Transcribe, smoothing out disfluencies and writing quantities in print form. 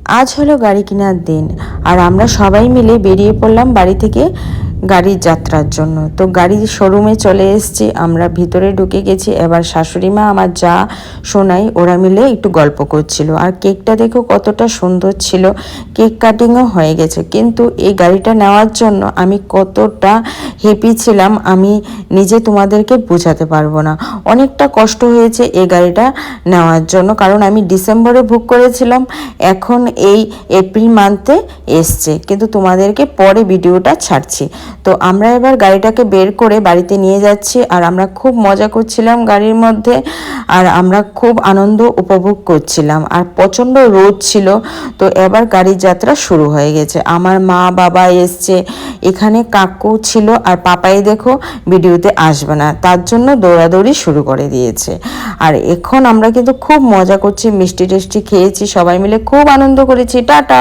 আজ হলো গাড়ি কেনার দিন, আর আমরা সবাই মিলে বেরিয়ে পড়লাম বাড়ি থেকে গাড়ির যাত্রার জন্য। তো গাড়ির শোরুমে চলে এসেছি, আমরা ভিতরে ঢুকে গেছি। এবার শাশুড়ি মা, আমার যা শোনাই, ওরা মিলে একটু গল্প করছিল। আর কেকটা দেখো কতটা সুন্দর ছিল, কেক কাটিংও হয়ে গেছে। কিন্তু এই গাড়িটা নেওয়ার জন্য আমি কতটা হ্যাপি ছিলাম আমি নিজে তোমাদেরকে বোঝাতে পারবো না। অনেকটা কষ্ট হয়েছে এই গাড়িটা নেওয়ার জন্য, কারণ আমি ডিসেম্বরে বুক করেছিলাম, এখন এই এপ্রিল মান্থে এসছে, কিন্তু তোমাদেরকে পরে ভিডিওটা ছাড়ছি। তো আমরা এবার গাড়িটাকে বের করে বাড়িতে নিয়ে যাচ্ছি, আর আমরা খুব মজা করছিলাম গাড়ির মধ্যে, আর আমরা খুব আনন্দ উপভোগ করছিলাম। আর প্রচণ্ড রোদ ছিল। তো এবার গাড়ির যাত্রা শুরু হয়ে গেছে। আমার মা বাবা এসছে, এখানে কাকু ছিল, আর পাপাই দেখো ভিডিওতে আসবে না, তার জন্য দৌড়াদৌড়ি শুরু করে দিয়েছে। আর এখন আমরা কিন্তু খুব মজা করছি, মিষ্টি টেষ্টি খেয়েছি, সবাই মিলে খুব আনন্দ করেছি। টাটা।